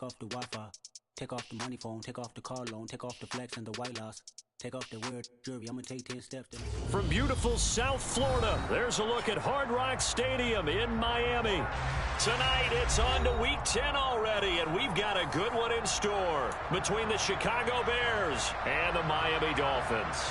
take off the Wi-Fi, take off the money phone, take off the car loan, take off the flex and the white loss. Take off the weird jewelry. I'm going to take 10 steps. From beautiful South Florida, there's a look at Hard Rock Stadium in Miami. Tonight, it's on to Week 10 already, and we've got a good one in store between the Chicago Bears and the Miami Dolphins.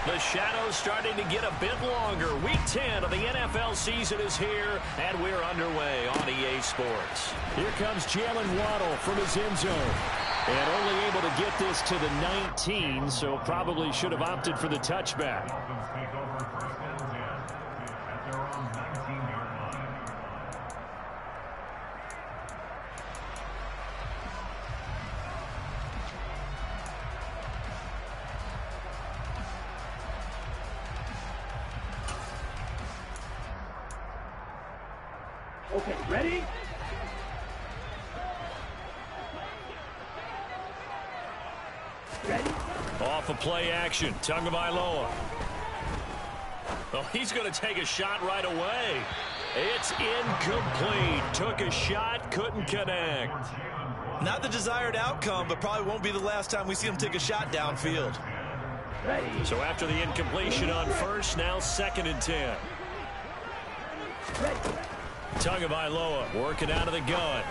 The shadow's starting to get a bit longer. Week 10 of the NFL season is here, and we're underway on EA Sports. Here comes Jalen Waddle from his end zone. And only able to get this to the 19, so probably should have opted for the touchback. Okay, ready? Ready? Off of play action, Tagovailoa. Oh, he's going to take a shot right away. It's incomplete. Took a shot, couldn't connect. Not the desired outcome, but probably won't be the last time we see him take a shot downfield. Ready? So after the incompletion on first, now 2nd and 10. Ready? Tagovailoa working out of the gun.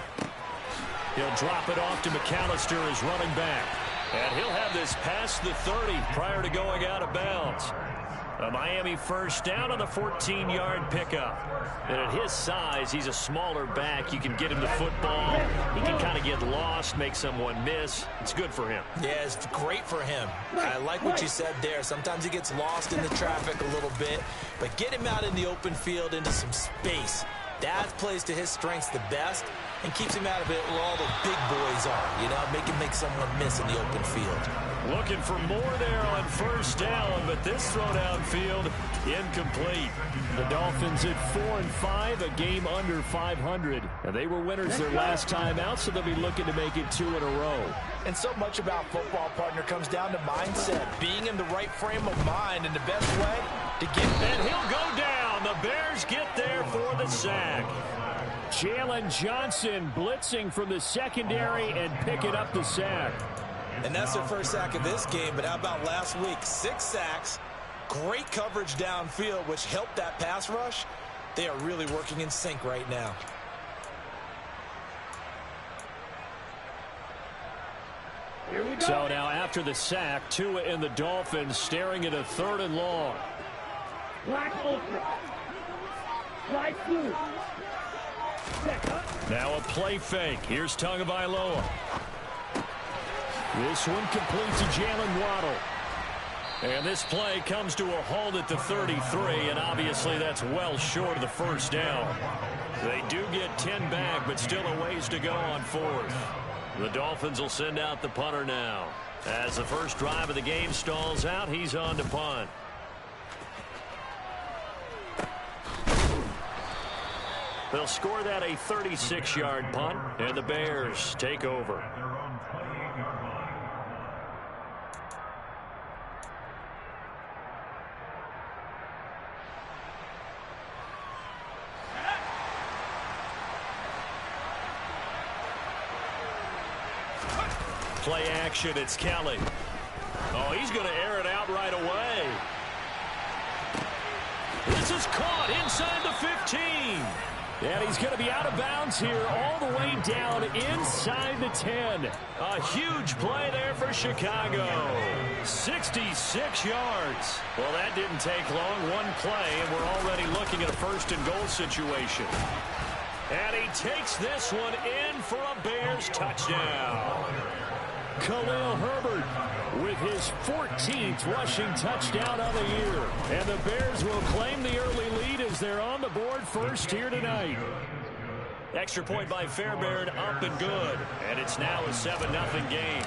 He'll drop it off to McAllister as running back. And he'll have this past the 30 prior to going out of bounds. A Miami first down on the 14-yard pickup. And at his size, he's a smaller back. You can get him the football. He can kind of get lost, make someone miss. It's good for him. Yeah, it's great for him. I like what you said there. Sometimes he gets lost in the traffic a little bit. But get him out in the open field into some space. That plays to his strengths the best and keeps him out of it where all the big boys are. You know, make someone miss in the open field. Looking for more there on first down, but this throw downfield incomplete. The Dolphins at 4-5, a game under 500. And they were winners their last time out, so they'll be looking to make it 2 in a row. And so much about football, partner, comes down to mindset. Being in the right frame of mind and the best way to get... And he'll go down. The Bears get there for the sack. Jalen Johnson blitzing from the secondary and picking up the sack. And that's their first sack of this game, but how about last week? 6 sacks, great coverage downfield, which helped that pass rush. They are really working in sync right now. Here we go. So now after the sack, Tua and the Dolphins staring at a 3rd and long. Black Ultra. Light blue. Now a play fake. Here's Tagovailoa. This one complete to Jalen Waddle. And this play comes to a halt at the 33, and obviously that's well short of the first down. They do get 10 back, but still a ways to go on 4th. The Dolphins will send out the punter now. As the first drive of the game stalls out, he's on to punt. They'll score that a 36-yard punt, and the Bears take over. Play action, it's Kelly. Oh, he's going to air it out right away. This is caught inside the 15. And he's going to be out of bounds here all the way down inside the 10. A huge play there for Chicago. 66 yards. Well, that didn't take long. One play, and we're already looking at a 1st and goal situation. And he takes this one in for a Bears touchdown. Khalil Herbert with his 14th rushing touchdown of the year. And the Bears will claim the early lead as they're on the board first here tonight. Extra point by Fairbairn up and good. And it's now a 7-0 game.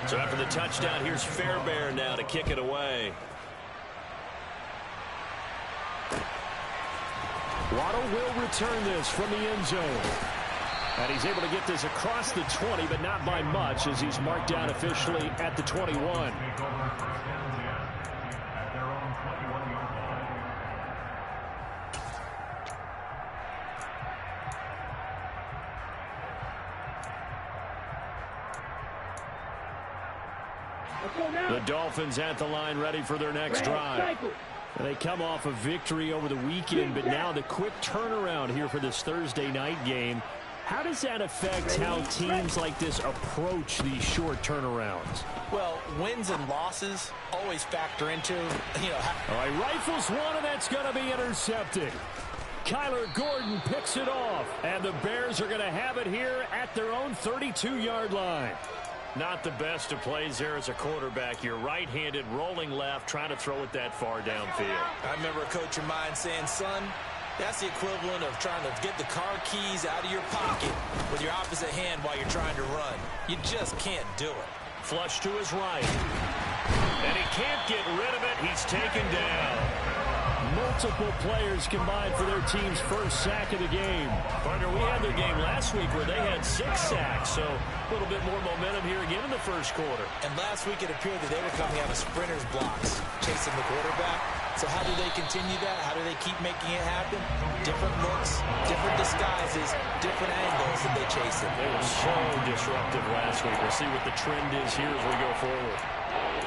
So after the touchdown, here's Fairbairn now to kick it away. Waddle will return this from the end zone. And he's able to get this across the 20, but not by much, as he's marked down officially at the 21. The Dolphins at the line, ready for their next drive. They come off a victory over the weekend, but now the quick turnaround here for this Thursday night game. How does that affect how teams like this approach these short turnarounds? Well, wins and losses always factor into, All right, rifles one, and that's going to be intercepted. Kyler Gordon picks it off, and the Bears are going to have it here at their own 32-yard line. Not the best of plays there as a quarterback. You're right-handed, rolling left, trying to throw it that far downfield. I remember a coach of mine saying, son, that's the equivalent of trying to get the car keys out of your pocket with your opposite hand while you're trying to run. You just can't do it. Flush to his right. And he can't get rid of it. He's taken down. Multiple players combined for their team's first sack of the game. Partner, we had their game last week where they had 6 sacks, so a little bit more momentum here again in the first quarter. And last week it appeared that they were coming out of sprinters blocks, chasing the quarterback. So how do they continue that? How do they keep making it happen? Different looks, different disguises, different angles that they chase it. They were so disruptive last week. We'll see what the trend is here as we go forward.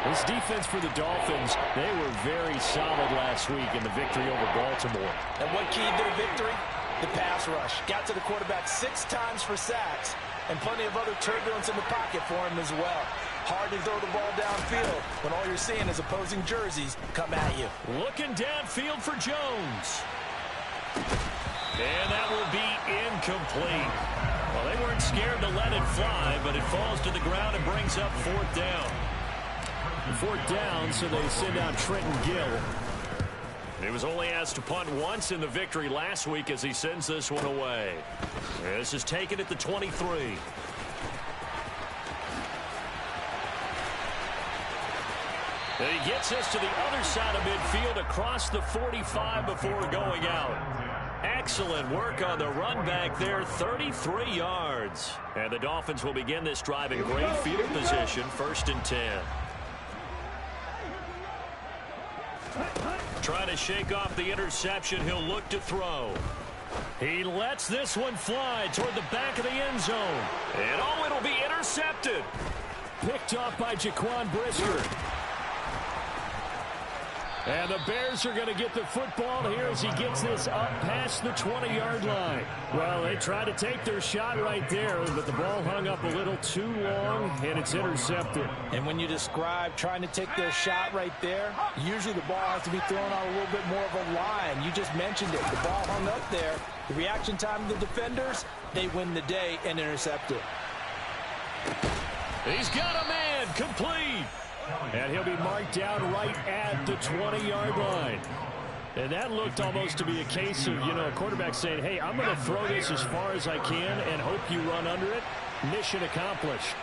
This defense for the Dolphins, they were very solid last week in the victory over Baltimore. And what keyed their victory? The pass rush. Got to the quarterback 6 times for sacks, and plenty of other turbulence in the pocket for him as well. Hard to throw the ball downfield when all you're seeing is opposing jerseys come at you. Looking downfield for Jones. And that will be incomplete. Well, they weren't scared to let it fly, but it falls to the ground and brings up 4th down. 4th down, so they send out Trenton Gill. He was only asked to punt once in the victory last week as he sends this one away. This is taken at the 23. And he gets us to the other side of midfield across the 45 before going out. Excellent work on the run back there, 33 yards. And the Dolphins will begin this drive in great field position, 1st and 10. Trying to shake off the interception, he'll look to throw. He lets this one fly toward the back of the end zone. And oh, it'll be intercepted. Picked off by Jaquan Brisker. And the Bears are going to get the football here as he gets this up past the 20-yard line. Well, they tried to take their shot right there, but the ball hung up a little too long, and it's intercepted. And when you describe trying to take their shot right there, usually the ball has to be thrown on a little bit more of a line. You just mentioned it. The ball hung up there. The reaction time of the defenders, they win the day and intercept it. He's got a man, complete. And he'll be marked down right at the 20-yard line. And that looked almost to be a case of, a quarterback saying, hey, I'm going to throw this as far as I can and hope you run under it. Mission accomplished.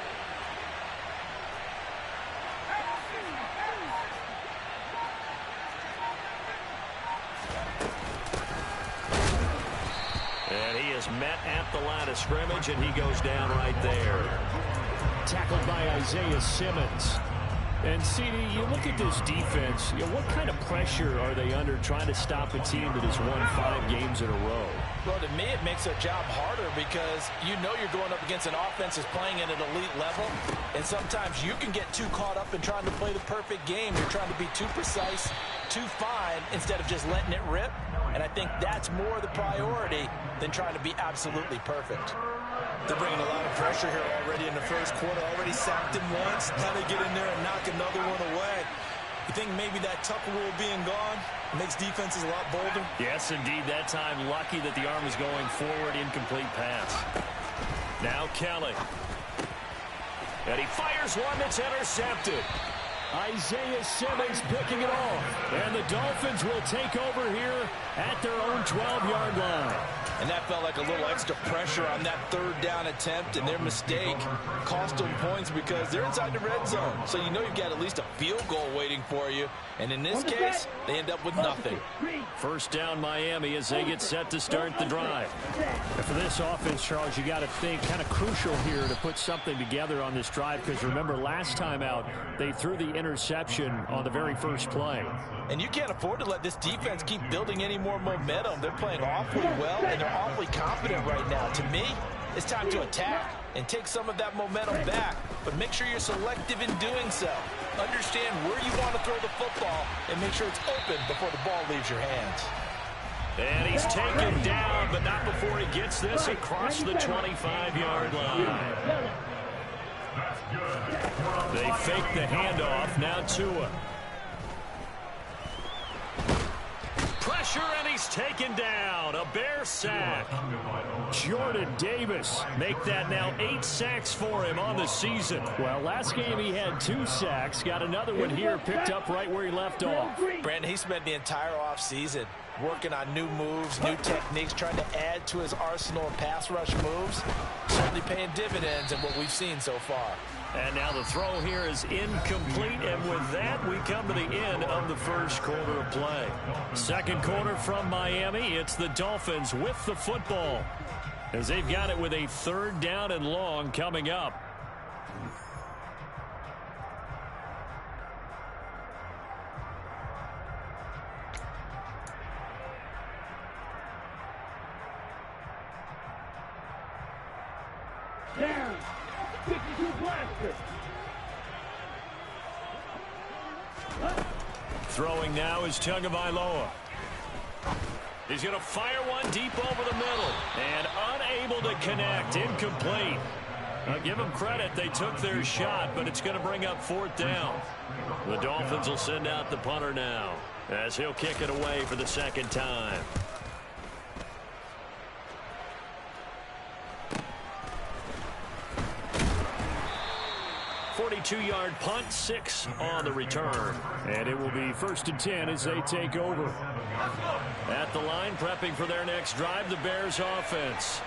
And he is met at the line of scrimmage, and he goes down right there. Tackled by Isaiah Simmons. And, CD, you look at this defense, what kind of pressure are they under trying to stop a team that has won 5 games in a row? Well, to me, it makes their job harder because you're going up against an offense that's playing at an elite level, and sometimes you can get too caught up in trying to play the perfect game. You're trying to be too precise, too fine, instead of just letting it rip. And I think that's more the priority than trying to be absolutely perfect. They're bringing a lot of pressure here already in the first quarter. Already sacked him once. Now they get in there and knock another one away. You think maybe that Tucker rule being gone makes defenses a lot bolder? Yes, indeed. That time, lucky that the arm was going forward. Incomplete pass. Now Kelly. And he fires one that's intercepted. Isaiah Simmons picking it off. And the Dolphins will take over here at their own 12-yard line. And that felt like a little extra pressure on that third down attempt, and their mistake cost them points because they're inside the red zone. So you know you've got at least a field goal waiting for you. And in this case, they end up with nothing. First down Miami as they get set to start the drive. And for this offense, Charles, you got to think kind of crucial here to put something together on this drive because remember last time out they threw the interception on the very first play. And you can't afford to let this defense keep building any more momentum. They're playing awfully well, and they're awfully confident right now. To me, it's time to attack and take some of that momentum back. But make sure you're selective in doing so. Understand where you want to throw the football and make sure it's open before the ball leaves your hands. And he's taken down, but not before he gets this across the 25-yard line. They fake the handoff. Now Tua. Pressure, and he's taken down. A Bear sack. Jordan Davis make that now 8 sacks for him on the season. Well, last game he had 2 sacks. Got another one here picked up right where he left off. Brandon, he spent the entire offseason working on new moves, new techniques, trying to add to his arsenal of pass rush moves. Certainly paying dividends in what we've seen so far. And now the throw here is incomplete, and with that, we come to the end of the first quarter of play. Second quarter from Miami, it's the Dolphins with the football as they've got it with a 3rd down and long coming up. Down. 52 blaster. Throwing now is Tagovailoa. He's going to fire one deep over the middle and unable to connect. Incomplete. I'll give them credit. They took their shot, but it's going to bring up 4th down. The Dolphins will send out the punter now as he'll kick it away for the 2nd time. 42-yard punt, 6 on the return. And it will be 1st and 10 as they take over. At the line, prepping for their next drive, the Bears offense.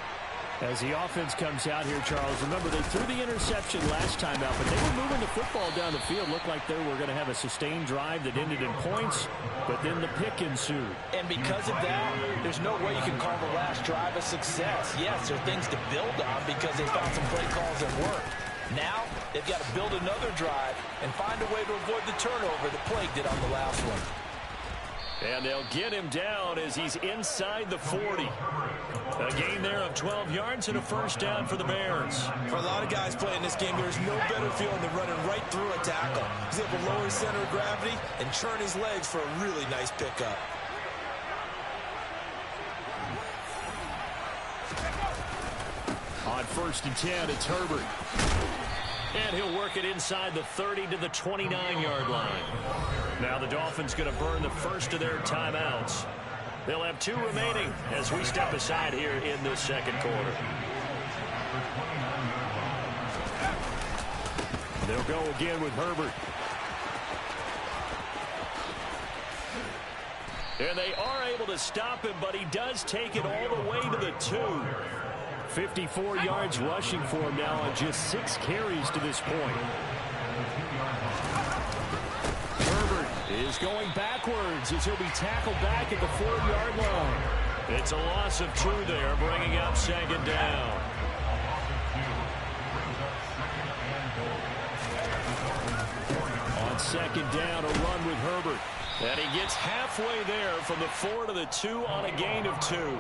As the offense comes out here, Charles, remember they threw the interception last time out, but they were moving the football down the field. Looked like they were going to have a sustained drive that ended in points, but then the pick ensued. And because of that, there's no way you can call the last drive a success. Yes, there are things to build on because they found some play calls that worked. Now, they've got to build another drive and find a way to avoid the turnover that plagued it on the last one. And they'll get him down as he's inside the 40. A gain there of 12 yards and a 1st down for the Bears. For a lot of guys playing this game, there's no better feeling than running right through a tackle. He's able to lower his center of gravity and churn his legs for a really nice pickup. On 1st and 10, it's Herbert. And he'll work it inside the 30 to the 29-yard line. Now the Dolphins going to burn the first of their timeouts. They'll have 2 remaining as we step aside here in this 2nd quarter. They'll go again with Herbert. And they are able to stop him, but he does take it all the way to the 2. 54 yards rushing for him now on just 6 carries to this point. Herbert is going backwards as he'll be tackled back at the 4-yard line. It's a loss of 2 there, bringing up 2nd down. On 2nd down, a run with Herbert. And he gets halfway there from the 4 to the 2 on a gain of 2.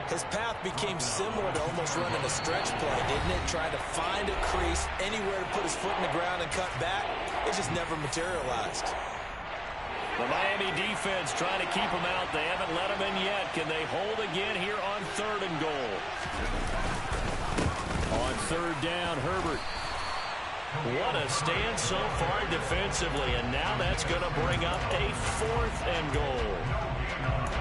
His path became similar to almost running a stretch play, didn't it? Trying to find a crease, anywhere to put his foot in the ground and cut back. It just never materialized. The Miami defense trying to keep him out. They haven't let him in yet. Can they hold again here on 3rd and goal? On 3rd down, Herbert. What a stand so far defensively, and now that's going to bring up a 4th and goal.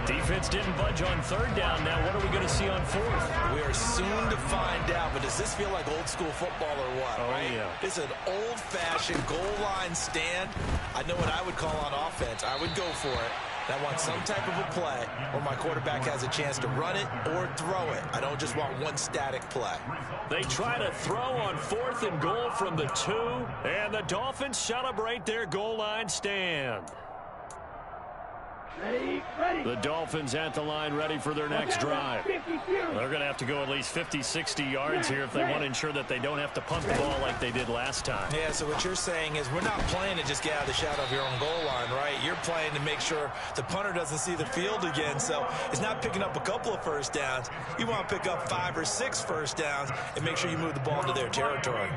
Defense didn't budge on third down. Now what are we going to see on fourth? We are soon to find out, but does this feel like old school football or what? Oh, right? yeah. It's an old-fashioned goal line stand. I know what I would call on offense. I would go for it. I want some type of a play where my quarterback has a chance to run it or throw it. I don't just want one static play. They try to throw on 4th and goal from the 2, and the Dolphins celebrate their goal line stand. The Dolphins at the line ready for their next drive. They're going to have to go at least 50, 60 yards here if they want to ensure that they don't have to punt the ball like they did last time. Yeah, so what you're saying is we're not playing to just get out of the shadow of your own goal line, right? You're playing to make sure the punter doesn't see the field again. So it's not picking up a couple of first downs. You want to pick up 5 or 6 first downs and make sure you move the ball into their territory.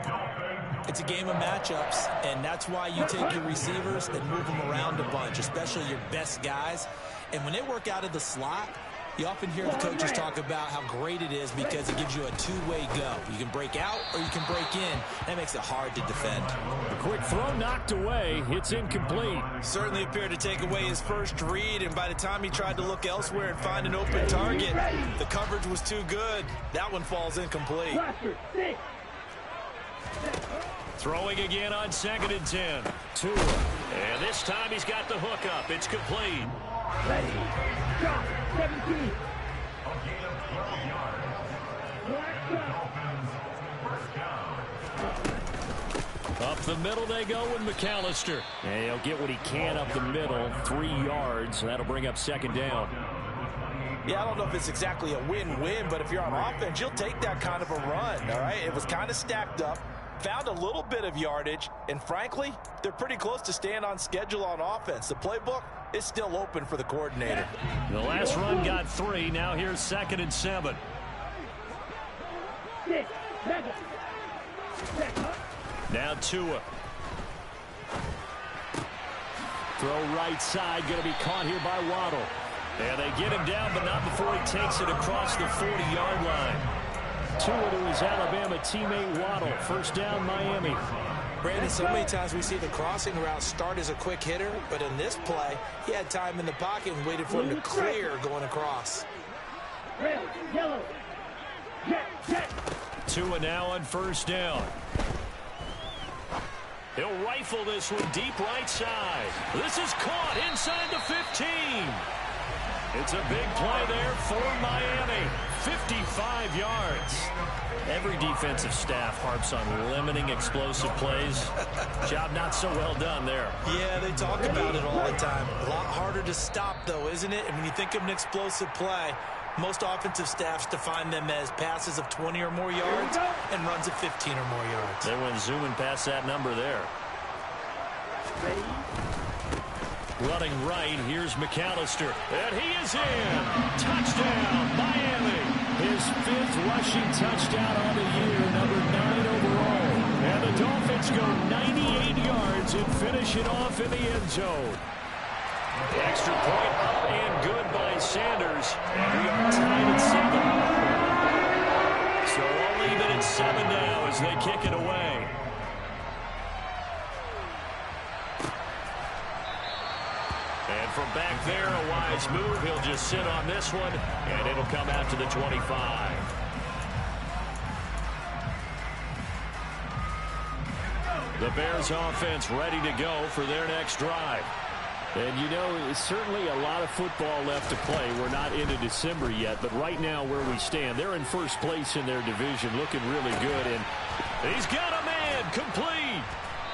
It's a game of matchups, and that's why you take your receivers and move them around a bunch, especially your best guys. And when they work out of the slot, you often hear the coaches talk about how great it is because it gives you a two-way go. You can break out or you can break in. That makes it hard to defend. A quick throw knocked away. It's incomplete. Certainly appeared to take away his first read, and by the time he tried to look elsewhere and find an open target, the coverage was too good. That one falls incomplete. Throwing again on 2nd and 10. Tua. And this time he's got the hook up. It's complete. Ready. Shot. 17. Up the middle they go with McAllister. And he'll get what he can up the middle. 3 yards. That'll bring up 2nd down. Yeah, I don't know if it's exactly a win-win, but if you're on offense, you'll take that kind of a run, all right? It was kind of stacked up. Found a little bit of yardage, and frankly, they're pretty close to staying on schedule on offense. The playbook is still open for the coordinator. The last run got 3. Now here's 2nd and 7. Now Tua. Throw right side, going to be caught here by Waddle. And they get him down, but not before he takes it across the 40-yard line. Tua to his Alabama teammate Waddle. First down, Miami. Brandon, so many times we see the crossing route start as a quick hitter, but in this play, he had time in the pocket and waited for him to clear going across. Red, yellow. Tua now on first down. He'll rifle this one deep right side. This is caught inside the 15. It's a big play there for Miami. 55 yards. Every defensive staff harps on limiting explosive plays. Job not so well done there. Yeah, they talk about it all the time. A lot harder to stop, though, isn't it? And when you think of an explosive play, most offensive staffs define them as passes of 20 or more yards and runs of 15 or more yards. They went zooming past that number there. Running right, here's McAllister. And he is in. Touchdown, Miami. His 5th rushing touchdown on the year, number 9 overall. And the Dolphins go 98 yards and finish it off in the end zone. Extra point up and good by Sanders. And we are tied at 7. So we'll leave it at 7 now as they kick it away. And from back there, a wise move. He'll just sit on this one, and it'll come out to the 25. The Bears offense ready to go for their next drive. And, you know, certainly a lot of football left to play. We're not into December yet, but right now where we stand, they're in first place in their division, looking really good. And he's got a man, complete.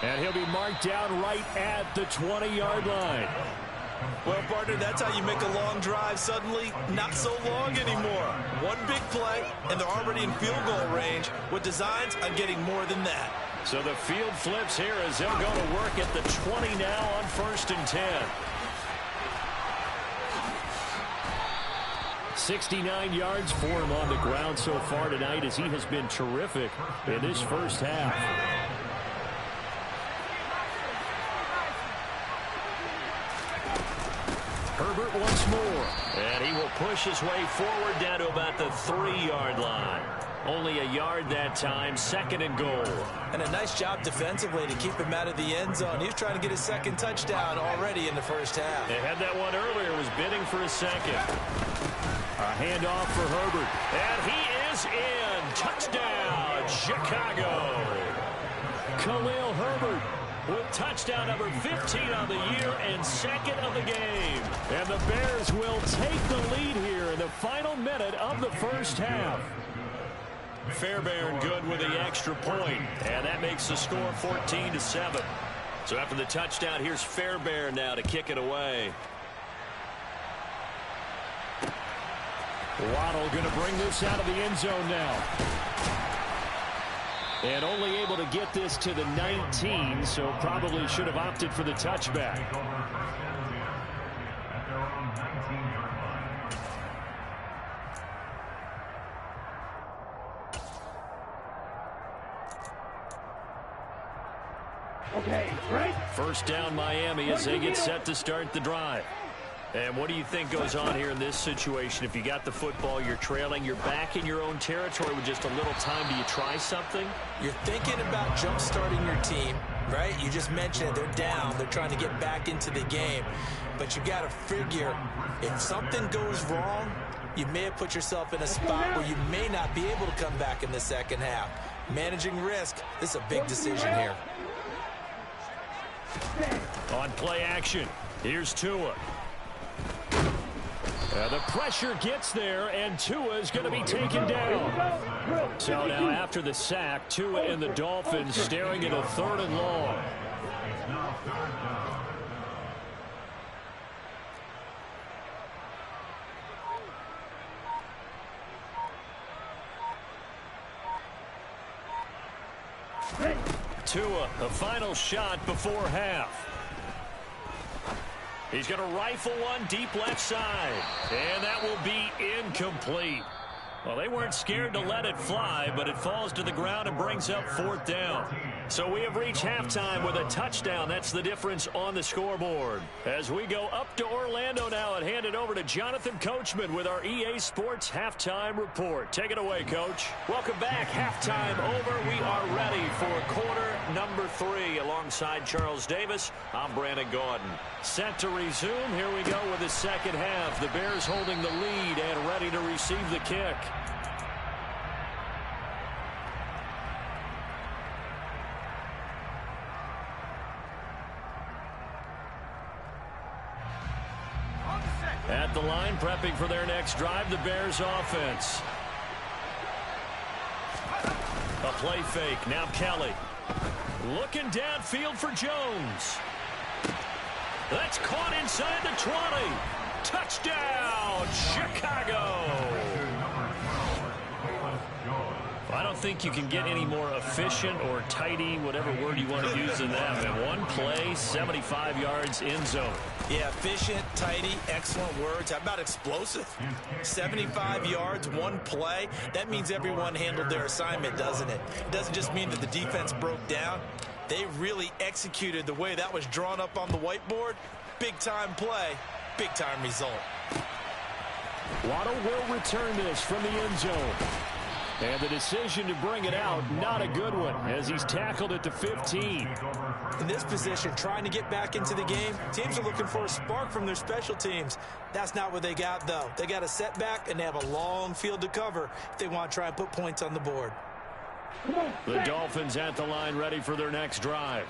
And he'll be marked down right at the 20-yard line. Well, partner, that's how you make a long drive suddenly not so long anymore. One big play, and they're already in field goal range with designs on getting more than that. So the field flips here as they'll go to work at the 20 now on 1st and 10. 69 yards for him on the ground so far tonight as he has been terrific in this first half. Herbert once more. And he will push his way forward down to about the 3-yard line. Only a yard that time, 2nd and goal. And a nice job defensively to keep him out of the end zone. He was trying to get his 2nd touchdown already in the first half. They had that one earlier. It was bidding for a second. A handoff for Herbert. And he is in. Touchdown, Chicago. Khalil Herbert with touchdown number 15 on the year and second of the game. And the Bears will take the lead here in the final minute of the first half. Fairbairn good with the extra point, and that makes the score 14-7. So after the touchdown, here's Fairbairn now to kick it away. Waddle going to bring this out of the end zone now. And only able to get this to the 19, so probably should have opted for the touchback. Okay, right? First down Miami as they get set to start the drive. And what do you think goes on here in this situation? If you got the football, you're trailing, you're back in your own territory with just a little time. Do you try something? You're thinking about jump-starting your team, right? You just mentioned it. They're down. They're trying to get back into the game. But you got to figure, if something goes wrong, you may have put yourself in a spot where you may not be able to come back in the second half. Managing risk, this is a big decision here. On play action, here's Tua. The pressure gets there, and Tua is going to be taken down. So now after the sack, Tua and the Dolphins staring at a 3rd and long. Tua, the final shot before half. He's going to rifle one deep left side. And that will be incomplete. Well, they weren't scared to let it fly, but it falls to the ground and brings up 4th down. So we have reached halftime with a touchdown. That's the difference on the scoreboard. As we go up to Orlando now and hand it over to Jonathan Coachman with our EA Sports Halftime Report. Take it away, Coach. Welcome back. Halftime over. We are ready for quarter number 3. Alongside Charles Davis, I'm Brandon Gaudin. Set to resume. Here we go with the second half. The Bears holding the lead and ready to receive the kick. At the line, prepping for their next drive, the Bears offense. A play fake. Now Kelly. Looking downfield for Jones. That's caught inside the 20. Touchdown, Chicago. I don't think you can get any more efficient or tidy, whatever word you want to use in that. And one play, 75 yards in zone. Yeah, efficient, tidy, excellent words. How about explosive? 75 yards, one play. That means everyone handled their assignment, doesn't it? It doesn't just mean that the defense broke down. They really executed the way that was drawn up on the whiteboard. Big-time play, big-time result. Waddle will return this from the end zone. And the decision to bring it out, not a good one, as he's tackled at the 15. In this position, trying to get back into the game, teams are looking for a spark from their special teams. That's not what they got, though. They got a setback, and they have a long field to cover if they want to try and put points on the board. The Dolphins at the line ready for their next drive.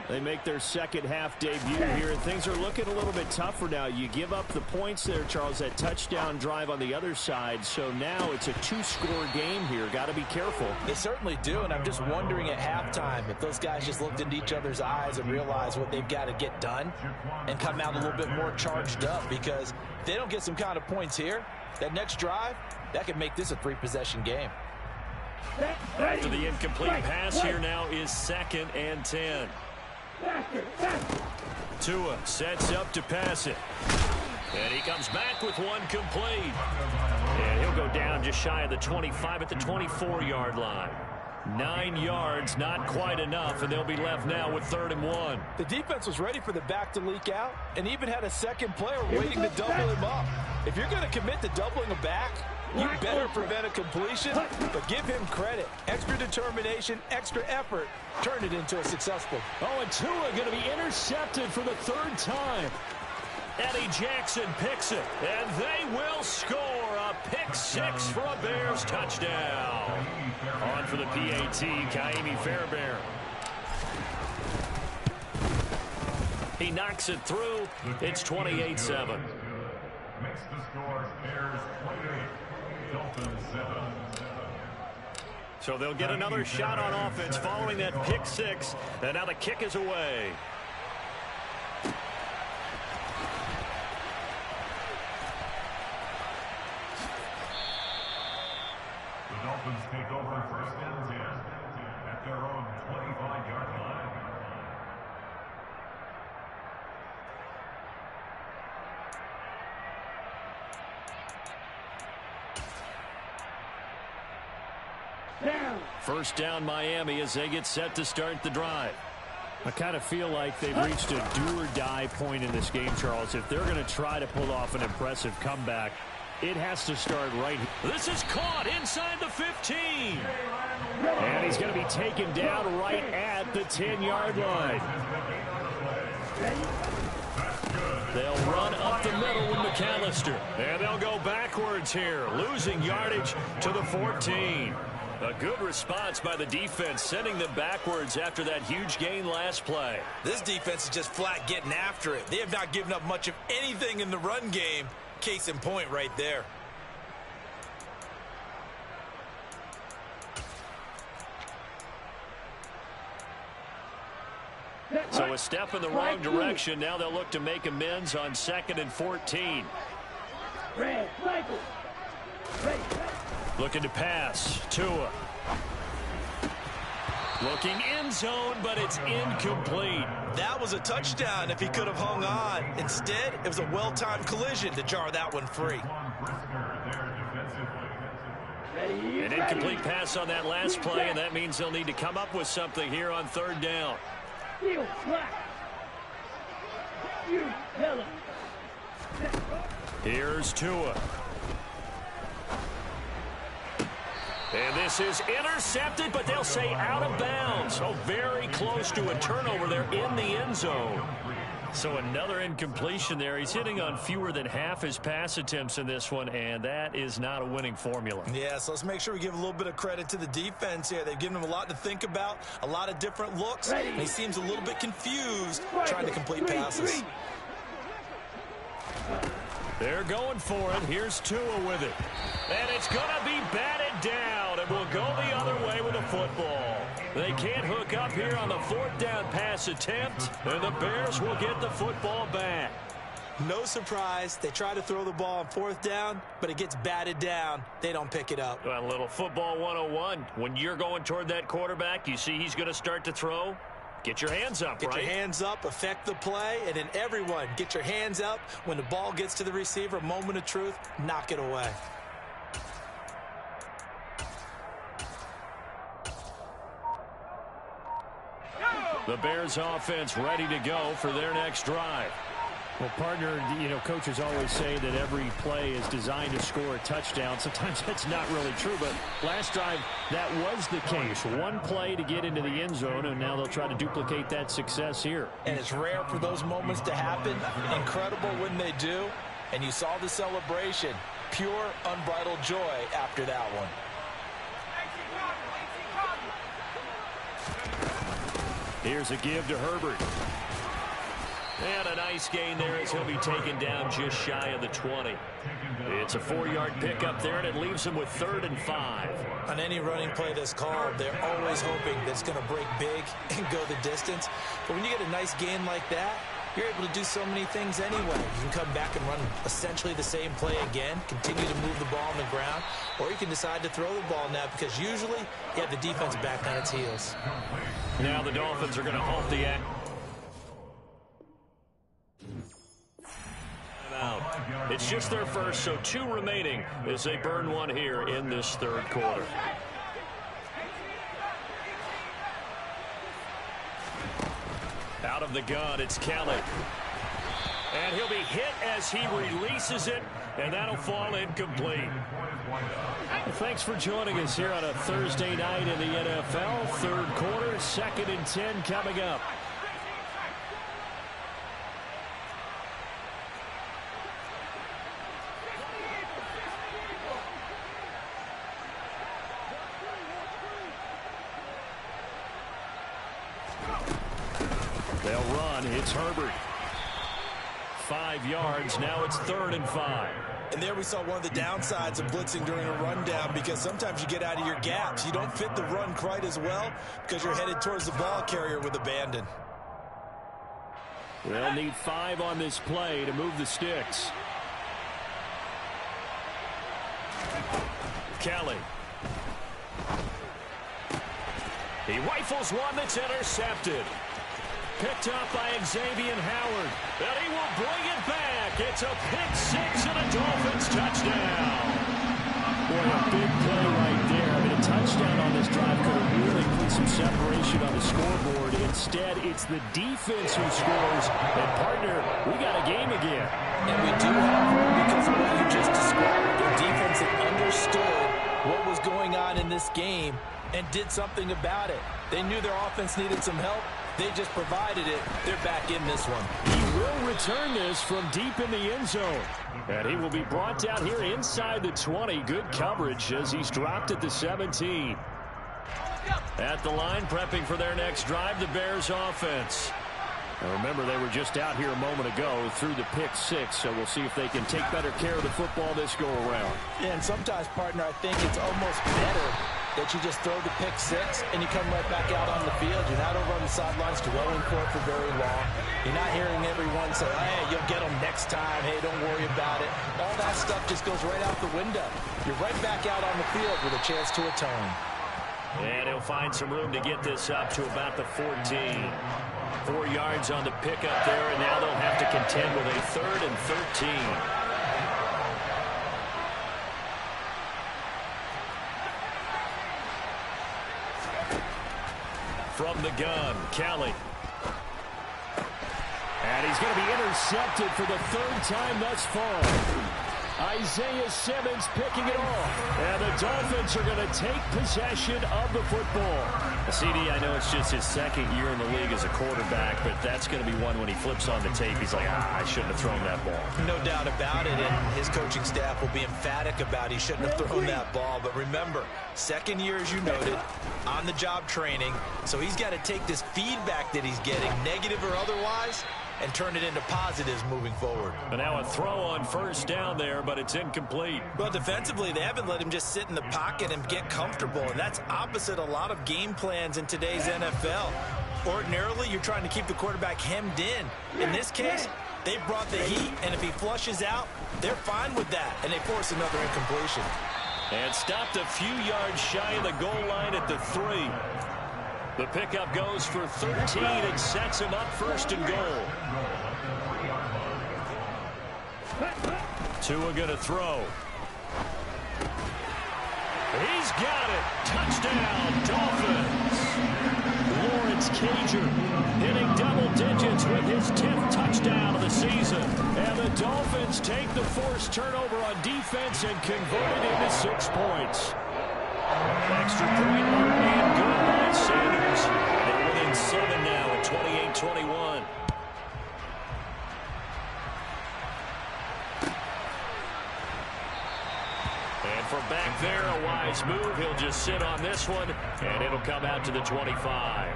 They make their second half debut here, and things are looking a little bit tougher now. You give up the points there, Charles, that touchdown drive on the other side. So now it's a 2-score game here. Got to be careful. They certainly do, and I'm just wondering at halftime if those guys just looked into each other's eyes and realized what they've got to get done and come out a little bit more charged up, because if they don't get some kind of points here, that next drive, that could make this a 3-possession game. After the incomplete pass, here now is 2nd and 10. Tua sets up to pass it. And he comes back with one complete. And he'll go down just shy of the 25 at the 24-yard line. 9 yards, not quite enough, and they'll be left now with 3rd and 1. The defense was ready for the back to leak out and even had a second player waiting to double him up. If you're going to commit to doubling a back, you better prevent a completion, but give him credit. Extra determination, extra effort, turned it into a successful. Oh, and Tua going to be intercepted for the 3rd time. Eddie Jackson picks it, and they will score a pick-6 for a Bears touchdown. On for the PAT, Kaimi Fairbairn. He knocks it through. It's 28-7. Makes the score Bears 28, Dolphins 7. So they'll get another shot on offense following that pick-6, and now the kick is away. The Dolphins take over first and 10 at their own 25-yard line. First down Miami as they get set to start the drive. I kind of feel like they've reached a do-or-die point in this game, Charles. If they're going to try to pull off an impressive comeback, it has to start right here. This is caught inside the 15. And he's going to be taken down right at the 10-yard line. They'll run up the middle with McAllister. And they'll go backwards here, losing yardage to the 14. A good response by the defense, sending them backwards after that huge gain last play. This defense is just flat getting after it. They have not given up much of anything in the run game. Case in point right there. So a step in the wrong direction. Now they'll look to make amends on 2nd and 14. Looking to pass. Tua. Looking end zone, but it's incomplete. That was a touchdown if he could have hung on. Instead, it was a well-timed collision to jar that one free. An incomplete pass on that last play, and that means they'll need to come up with something here on 3rd down. Here's Tua. And this is intercepted, but they'll say out of bounds. So very close to a turnover there in the end zone. So another incompletion there. He's hitting on fewer than half his pass attempts in this one, and that is not a winning formula. Yeah, so let's make sure we give a little bit of credit to the defense here. They've given him a lot to think about, a lot of different looks, and he seems a little bit confused trying to complete passes. They're going for it. Here's Tua with it. And it's going to be batted down, and will go the other way with the football. They can't hook up here on the 4th down pass attempt, and the Bears will get the football back. No surprise. They try to throw the ball on 4th down, but it gets batted down. They don't pick it up. Well, a little football 101. When you're going toward that quarterback, you see he's going to start to throw. Get your hands up, right? Get your hands up, affect the play, and then everyone get your hands up. When the ball gets to the receiver, moment of truth, knock it away. The Bears offense ready to go for their next drive. Well, partner, coaches always say that every play is designed to score a touchdown. Sometimes that's not really true, but last drive, that was the case. One play to get into the end zone, and now they'll try to duplicate that success here. And it's rare for those moments to happen. Incredible when they do. And you saw the celebration. Pure, unbridled joy after that one. Here's a give to Herbert. And a nice gain there as he'll be taken down just shy of the 20. It's a 4-yard pickup there, and it leaves him with 3rd and 5. On any running play that's called, they're always hoping that it's going to break big and go the distance. But when you get a nice gain like that, you're able to do so many things anyway. You can come back and run essentially the same play again, continue to move the ball on the ground, or you can decide to throw the ball now because usually you have the defense back on its heels. Now the Dolphins are going to halt the act. It's just their first, so 2 remaining as they burn one here in this 3rd quarter. Out of the gun, it's Kelly. And he'll be hit as he releases it, and that'll fall incomplete. Thanks for joining us here on a Thursday night in the NFL. 3rd quarter, 2nd and 10 coming up. run. It's Herbert. 5 yards. Now it's 3rd and 5. And there we saw one of the downsides of blitzing during a rundown, because sometimes you get out of your gaps. You don't fit the run quite as well because you're headed towards the ball carrier with abandon. They'll need 5 on this play to move the sticks. Kelly. He rifles one that's intercepted. Picked up by Xavier Howard. And he will bring it back. It's a pick 6 and a Dolphins touchdown. Boy, a big play right there. I mean, a touchdown on this drive could have really put some separation on the scoreboard. Instead, it's the defense who scores. And, partner, we got a game again. And we do have one because of what you just described. Their defense had understood what was going on in this game and did something about it. They knew their offense needed some help. They just provided it. They're back in this one. He will return this from deep in the end zone. And he will be brought down here inside the 20. Good coverage as he's dropped at the 17. At the line, prepping for their next drive, the Bears offense. Now remember, they were just out here a moment ago through the pick 6, so we'll see if they can take better care of the football this go-around. Yeah, and sometimes, partner, I think it's almost better that you just throw the pick 6 and you come right back out on the field. You're not over on the sidelines dwelling for it for very long. You're not hearing everyone say, hey, you'll get them next time. Hey, don't worry about it. All that stuff just goes right out the window. You're right back out on the field with a chance to atone. And he'll find some room to get this up to about the 14. 4 yards on the pickup there, and now they'll have to contend with a 3rd and 13. From the gun, Kelly. And he's going to be intercepted for the 3rd time thus far. Isaiah Simmons picking it off. And the Dolphins are going to take possession of the football. CD, I know it's just his 2nd year in the league as a quarterback, but that's going to be one when he flips on the tape. He's like, I shouldn't have thrown that ball. No doubt about it, and his coaching staff will be emphatic about he shouldn't have thrown that ball. But remember, 2nd year, as you noted, on-the-job training. So he's got to take this feedback that he's getting, negative or otherwise, and turn it into positives moving forward. And now a throw on 1st down there, but it's incomplete. Well, defensively, they haven't let him just sit in the pocket and get comfortable, and that's opposite a lot of game plans in today's NFL. Ordinarily, you're trying to keep the quarterback hemmed in. In this case, they brought the heat, and if he flushes out, they're fine with that, and they force another incompletion. And stopped a few yards shy of the goal line at the 3. The pickup goes for 13 and sets him up 1st and goal. Tua going to throw. He's got it. Touchdown, Dolphins. Lawrence Cager hitting double digits with his 10th touchdown of the season. And the Dolphins take the forced turnover on defense and convert it into 6 points. Extra point and good by Sanders. They're within 7 now at 28-21. And from back there, a wise move. He'll just sit on this one, and it'll come out to the 25.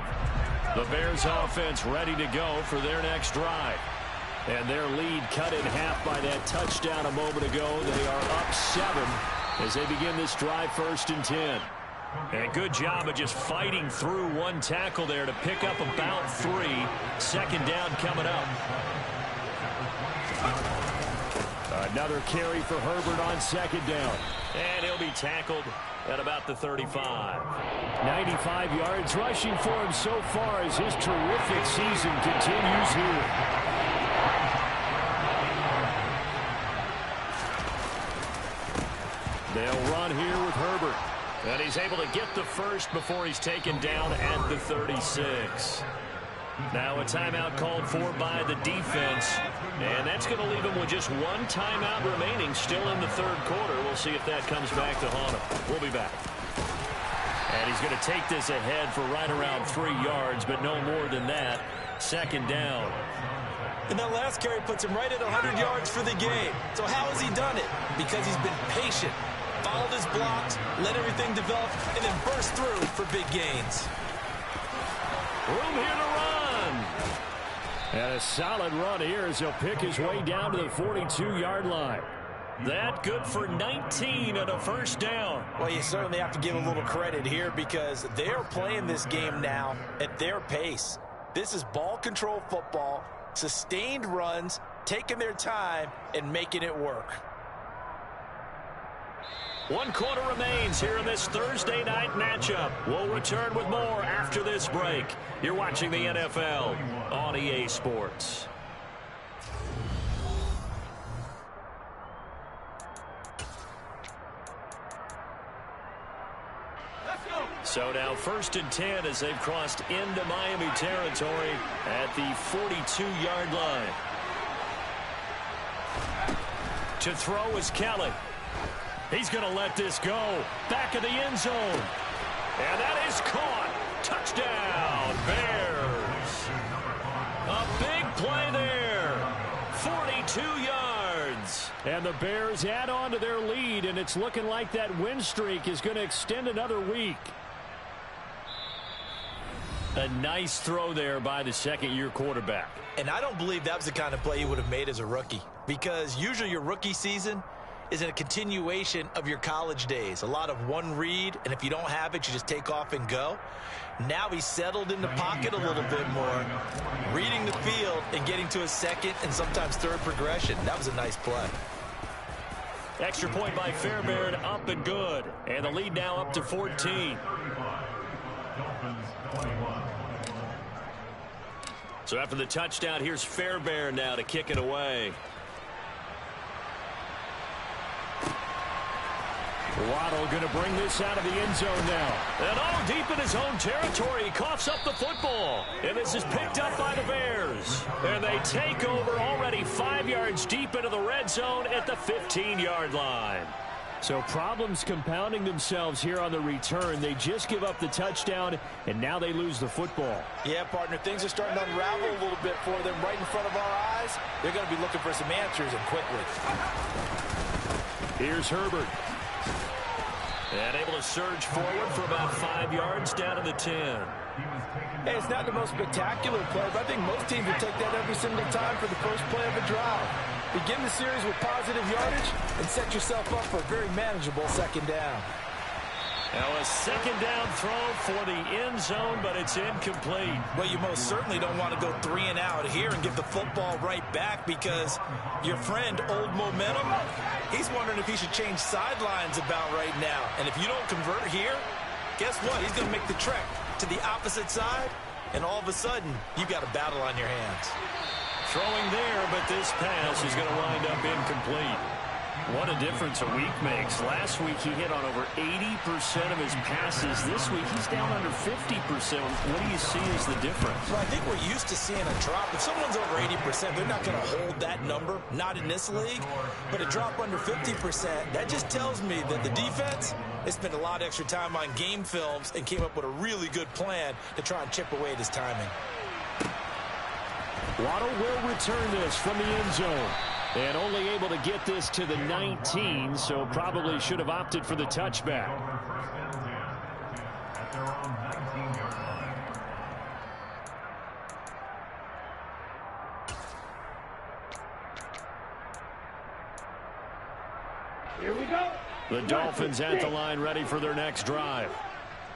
The Bears offense ready to go for their next drive. And their lead cut in half by that touchdown a moment ago. They are up 7 as they begin this drive 1st and 10. And good job of just fighting through one tackle there to pick up about 3. 2nd down coming up. Another carry for Herbert on 2nd down. And he'll be tackled at about the 35. 95 yards rushing for him so far as his terrific season continues here. They'll run here with Herbert. And he's able to get the 1st before he's taken down at the 36. Now a timeout called for by the defense. And that's going to leave him with just 1 timeout remaining still in the 3rd quarter. We'll see if that comes back to haunt him. We'll be back. And he's going to take this ahead for right around 3 yards, but no more than that. 2nd down. And that last carry puts him right at 100 yards for the game. So how has he done it? Because he's been patient, followed his blocks, let everything develop, and then burst through for big gains. Room here to run. And a solid run here as he'll pick his way down to the 42-yard line. That good for 19 and a first down. Well, you certainly have to give a little credit here because they're playing this game now at their pace. This is ball control football, sustained runs, taking their time and making it work. 1 quarter remains here in this Thursday night matchup. We'll return with more after this break. You're watching the NFL on EA Sports. So now 1st and 10 as they've crossed into Miami territory at the 42-yard line. To throw is Kelly. He's going to let this go. Back of the end zone. And that is caught. Touchdown, Bears. A big play there. 42 yards. And the Bears add on to their lead, and it's looking like that win streak is going to extend another week. A nice throw there by the second-year quarterback. And I don't believe that was the kind of play he would have made as a rookie, because usually your rookie season is a continuation of your college days. A lot of one read, and if you don't have it, you just take off and go. Now he's settled in the pocket a little bit more, reading the field and getting to a second and sometimes third progression. That was a nice play. Extra point by Fairbairn, up and good. And the lead now up to 14. So after the touchdown, here's Fairbairn now to kick it away. Waddle going to bring this out of the end zone now. And all deep in his own territory, he coughs up the football. And this is picked up by the Bears. And they take over already 5 yards deep into the red zone at the 15-yard line. So problems compounding themselves here on the return. They just give up the touchdown, and now they lose the football. Yeah, partner, things are starting to unravel a little bit for them right in front of our eyes. They're going to be looking for some answers, and quickly. Here's Herbert. And able to surge forward for about 5 yards down to the 10. Hey, it's not the most spectacular play, but I think most teams would take that every single time for the first play of a drive. Begin the series with positive yardage and set yourself up for a very manageable second down. Now a second down throw for the end zone, but it's incomplete. Well, you most certainly don't want to go 3 and out here and give the football right back, because your friend, Old Momentum, he's wondering if he should change sidelines about right now. And if you don't convert here, guess what? He's going to make the trek to the opposite side, and all of a sudden, you've got a battle on your hands. Throwing there, but this pass is going to wind up incomplete. What a difference a week makes. Last week he hit on over 80% of his passes. This week he's down under 50%. What do you see as the difference? Well, I think we're used to seeing a drop. If someone's over 80%, they're not going to hold that number, not in this league. But a drop under 50%, that just tells me that the defense has spent a lot of extra time on game films and came up with a really good plan to try and chip away at his timing. Waddle will return this from the end zone. And only able to get this to the 19, so probably should have opted for the touchback. Here we go. The Dolphins at the line, ready for their next drive.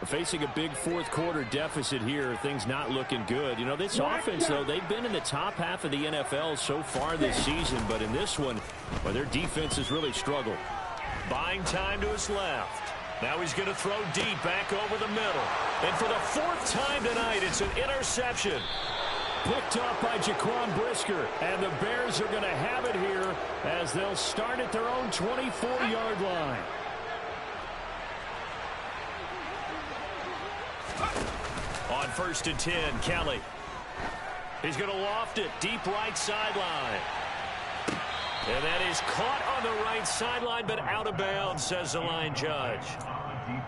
Facing a big fourth quarter deficit here, things not looking good. You know, this offense, though, they've been in the top half of the NFL so far this season, but in this one, well, their defense has really struggled. Buying time to his left. Now he's going to throw deep back over the middle. And for the 4th time tonight, it's an interception. Picked up by Jaquan Brisker, and the Bears are going to have it here as they'll start at their own 24-yard line. On 1st and 10, Kelly. He's going to loft it deep right sideline. And that is caught on the right sideline, but out of bounds, says the line judge.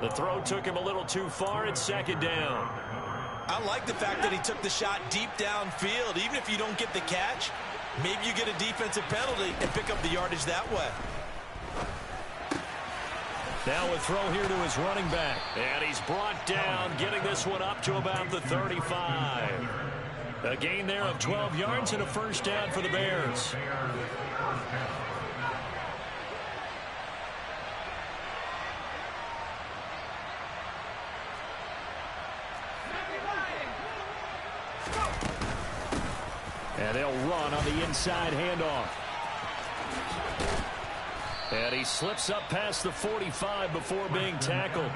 The throw took him a little too far. It's 2nd down. I like the fact that he took the shot deep downfield. Even if you don't get the catch, maybe you get a defensive penalty and pick up the yardage that way. Now a throw here to his running back. And he's brought down, getting this one up to about the 35. A gain there of 12 yards and a first down for the Bears. And they'll run on the inside handoff. And he slips up past the 45 before being tackled.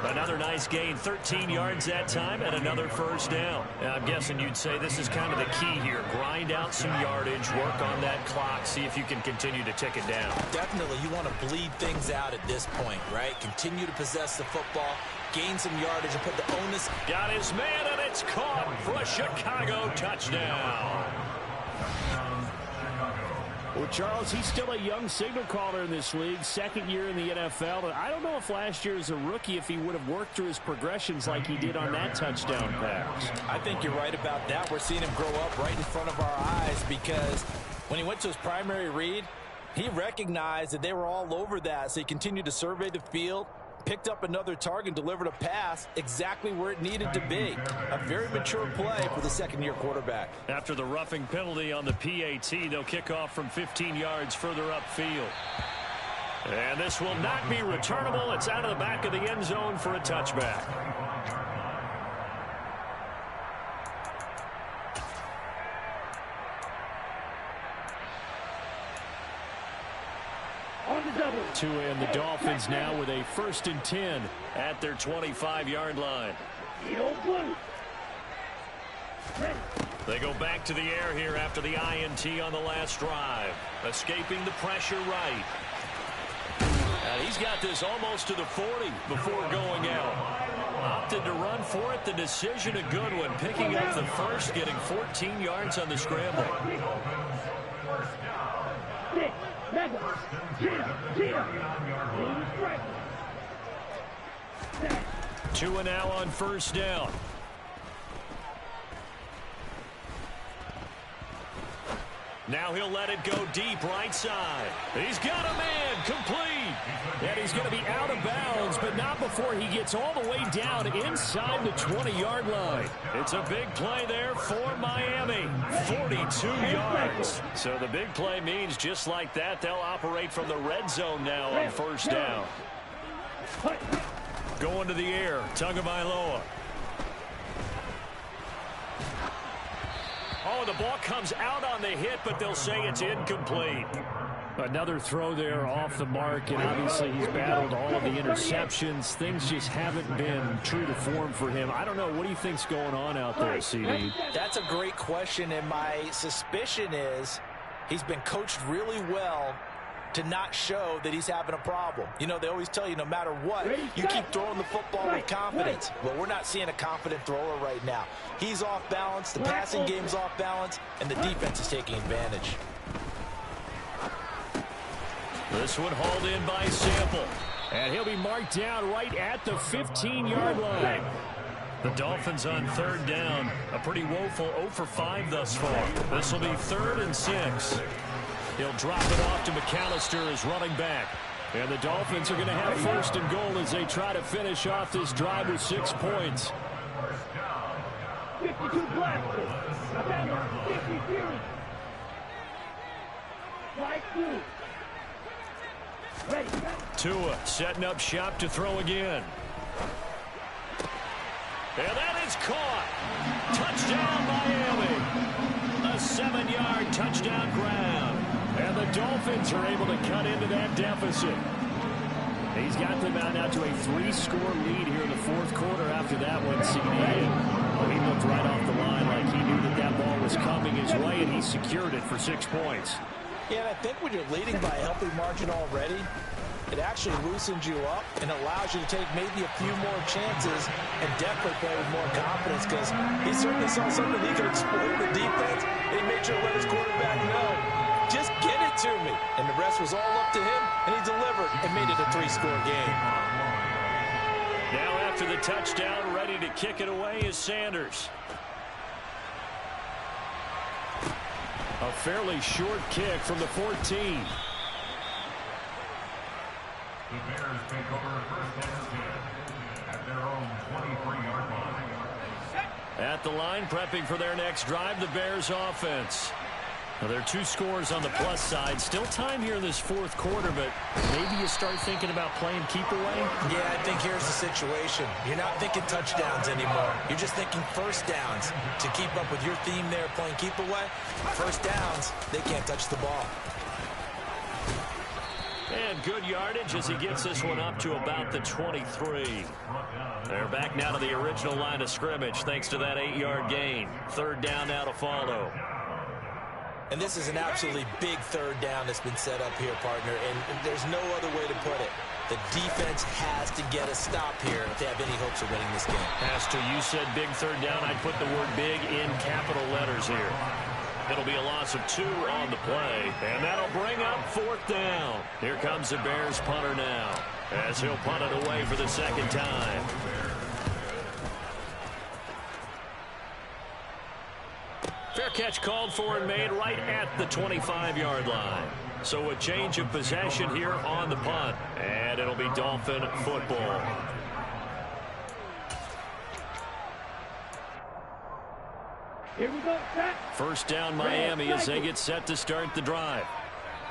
Another nice gain, 13 yards that time, and another first down. And I'm guessing you'd say this is kind of the key here. Grind out some yardage, work on that clock, see if you can continue to tick it down. Definitely, you want to bleed things out at this point, right? Continue to possess the football, gain some yardage, and put the onus. Got his man, and it's caught for a Chicago touchdown. Well, Charles, he's still a young signal caller in this league, second year in the NFL. And I don't know if last year as a rookie, if he would have worked through his progressions like he did on that touchdown pass. I think you're right about that. We're seeing him grow up right in front of our eyes because when he went to his primary read, he recognized that they were all over that, so he continued to survey the field, picked up another target, and delivered a pass exactly where it needed to be. A very mature play for the second-year quarterback. After the roughing penalty on the PAT, they'll kick off from 15 yards further upfield. And this will not be returnable. It's out of the back of the end zone for a touchback. And the Dolphins now with a 1st and 10 at their 25-yard line. They go back to the air here after the INT on the last drive. Escaping the pressure right. And he's got this almost to the 40 before going out. Opted to run for it. The decision a good one. Picking up the first, getting 14 yards on the scramble. 2 and now on first down. Now he'll let it go deep right side. He's got a man complete. And he's going to be out of bounds, but not before he gets all the way down inside the 20-yard line. It's a big play there for Miami. 42 yards. So the big play means just like that, they'll operate from the red zone now on first down. Going to the air, Tagovailoa. Oh, the ball comes out on the hit, but they'll say it's incomplete. Another throw there off the mark, and obviously he's battled all of the interceptions. Things just haven't been true to form for him. I don't know. What do you think's going on out there, CD? That's a great question, and my suspicion is he's been coached really well to not show that he's having a problem. You know, they always tell you no matter what, you keep throwing the football with confidence. Well, we're not seeing a confident thrower right now. He's off balance, the passing game's off balance, and the defense is taking advantage. This one hauled in by Sample. And he'll be marked down right at the 15-yard line. The Dolphins on third down. A pretty woeful 0 for 5 thus far. This will be 3rd and 6. He'll drop it off to McAllister as running back. And the Dolphins are going to have 1st and goal as they try to finish off this drive with 6 points. 52 blasters. 53. Right through. Ready. Tua setting up shop to throw again. And that is caught. Touchdown, Miami. A 7-yard touchdown grab. And the Dolphins are able to cut into that deficit. He's got them out now to a 3-score lead here in the 4th quarter after that one, CD. He looked right off the line like he knew that that ball was coming his way, and he secured it for 6 points. Yeah, and I think when you're leading by a healthy margin already, it actually loosens you up and allows you to take maybe a few more chances and definitely play with more confidence because he certainly saw something he could exploit the defense, and he made sure to let his quarterback know, just get it to me. And the rest was all up to him, and he delivered and made it a 3-score game. Now after the touchdown, ready to kick it away is Sanders. A fairly short kick from the 14. The Bears take over 1st and 10 at their own 23-yard line. At the line, prepping for their next drive, the Bears offense. Now, there are 2 scores on the plus side. Still time here in this fourth quarter, but maybe you start thinking about playing keep away? Yeah, I think here's the situation. You're not thinking touchdowns anymore. You're just thinking first downs. To keep up with your theme there, playing keep away, first downs, they can't touch the ball. And good yardage as he gets this one up to about the 23. They're back now to the original line of scrimmage thanks to that 8-yard gain. Third down now to follow. And this is an absolutely big third down that's been set up here, partner, and there's no other way to put it. The defense has to get a stop here if they have any hopes of winning this game. Has to. You said big third down. I'd put the word big in capital letters here. It'll be a loss of 2 on the play, and that'll bring up fourth down. Here comes the Bears punter now, as he'll punt it away for the second time. Fair catch called for and made right at the 25-yard line. So a change of possession here on the punt, and it'll be Dolphin football. Here we go, set. First down Miami as they get set to start the drive.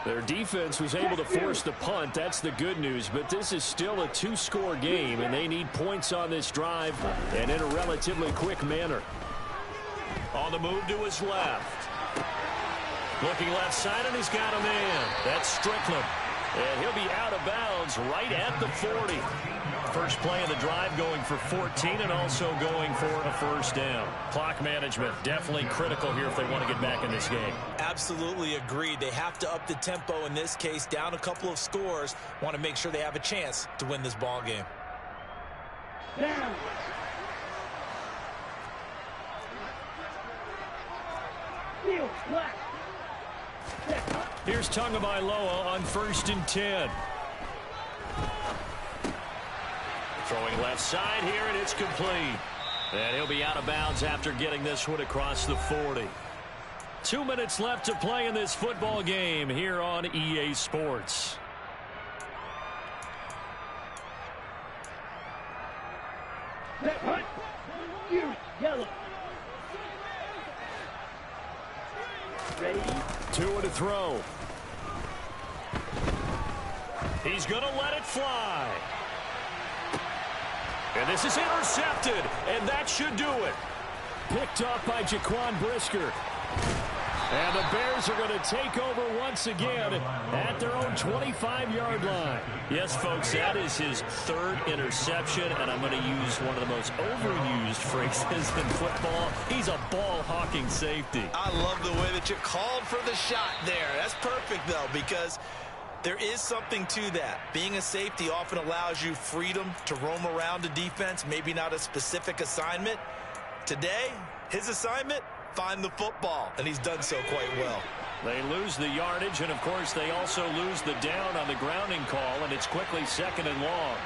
Their defense was able to force the punt. That's the good news. But this is still a 2-score game, and they need points on this drive and in a relatively quick manner. On the move to his left. Looking left side, and he's got a man. That's Strickland. And he'll be out of bounds right at the 40. First play of the drive going for 14 and also going for a first down. Clock management definitely critical here if they want to get back in this game. Absolutely agreed. They have to up the tempo in this case, down a couple of scores. Want to make sure they have a chance to win this ball game. Down. Field, black. Here's Tagovailoa on 1st and 10. Throwing left side here, and it's complete. And he'll be out of bounds after getting this one across the 40. 2 minutes left to play in this football game here on EA Sports. Set, hunt. You, yellow. Ready? 2 to throw. He's going to let it fly. And this is intercepted, and that should do it. Picked off by Jaquan Brisker. And the Bears are going to take over once again at their own 25-yard line. Yes, folks, that is his 3rd interception, and I'm going to use one of the most overused phrases in football. He's a ball-hawking safety. I love the way that you called for the shot there. That's perfect, though, because there is something to that. Being a safety often allows you freedom to roam around the defense, maybe not a specific assignment. Today, his assignment, find the football, and he's done so quite well. They lose the yardage, and, of course, they also lose the down on the grounding call, and it's quickly 2nd and long.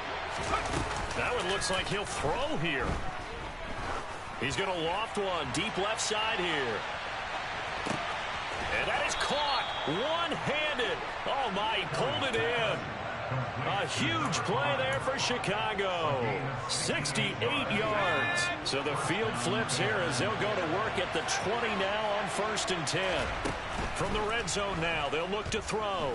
That one looks like he'll throw here. He's going to loft one deep left side here. And that is caught one-handed. Oh, my, he pulled it in. A huge play there for Chicago. 68 yards. So the field flips here as they'll go to work at the 20 now on 1st and 10. From the red zone now, they'll look to throw.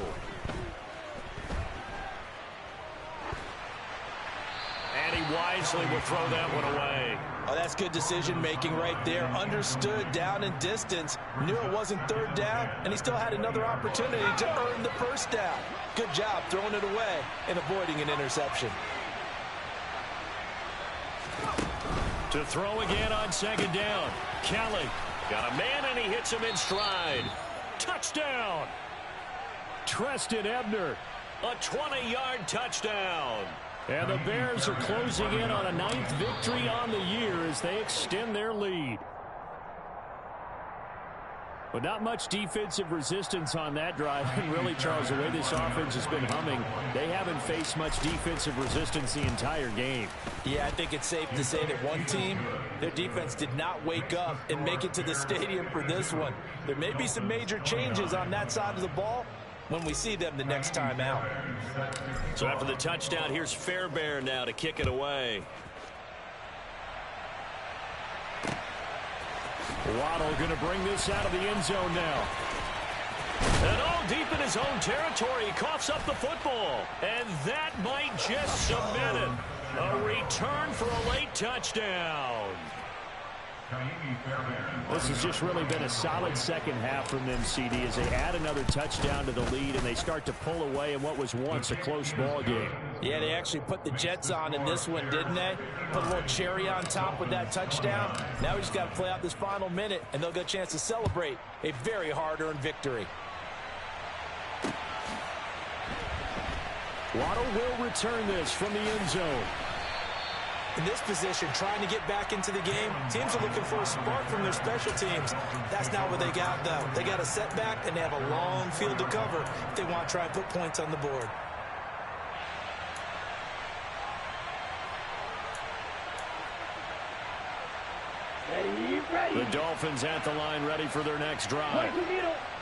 And he wisely will throw that one away. Oh, that's good decision-making right there. Understood down and distance. Knew it wasn't 3rd down, and he still had another opportunity to earn the 1st down. Good job throwing it away and avoiding an interception. To throw again on 2nd down. Kelly got a man, and he hits him in stride. Touchdown! Treston Ebner. A 20-yard touchdown. And the Bears are closing in on a 9th victory on the year as they extend their lead. But not much defensive resistance on that drive. And really, Charles, the way this offense has been humming, they haven't faced much defensive resistance the entire game. Yeah, I think it's safe to say that one team, their defense did not wake up and make it to the stadium for this one. There may be some major changes on that side of the ball when we see them the next time out. So after the touchdown, here's Fairbairn now to kick it away. Waddle going to bring this out of the end zone now. And all deep in his own territory, he coughs up the football. And that might just cement it. A return for a late touchdown. This has just really been a solid second half from them, CD, as they add another touchdown to the lead and they start to pull away in what was once a close ball game. Yeah, they actually put the Jets on in this one, didn't they? Put a little cherry on top with that touchdown. Now we just got to play out this final minute, and they'll get a chance to celebrate a very hard-earned victory. Waddle will return this from the end zone. In this position, trying to get back into the game, teams are looking for a spark from their special teams. That's not what they got, though. They got a setback, and they have a long field to cover if they want to try and put points on the board. The Dolphins at the line ready for their next drive.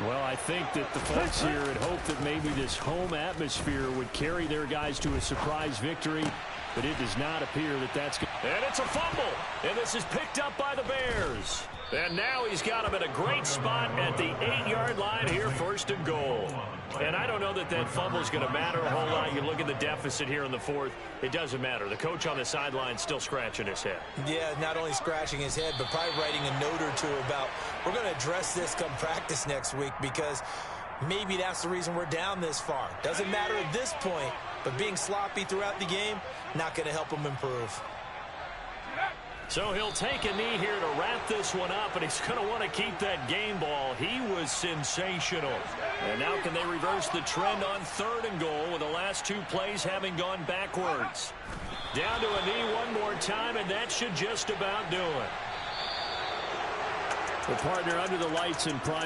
Well, I think that the folks here had hoped that maybe this home atmosphere would carry their guys to a surprise victory, but it does not appear that that's good. And it's a fumble, and this is picked up by the Bears. And now he's got him at a great spot at the 8-yard line here, 1st and goal. And I don't know that that fumble is going to matter a whole lot. You look at the deficit here in the 4th. It doesn't matter. The coach on the sideline still scratching his head. Yeah, not only scratching his head, but probably writing a note or two about, we're going to address this come practice next week, because maybe that's the reason we're down this far. Doesn't matter at this point, but being sloppy throughout the game, not going to help him improve. So he'll take a knee here to wrap this one up, and he's going to want to keep that game ball. He was sensational. And now can they reverse the trend on 3rd and goal with the last 2 plays having gone backwards? Down to a knee one more time, and that should just about do it. The partner under the lights in prime.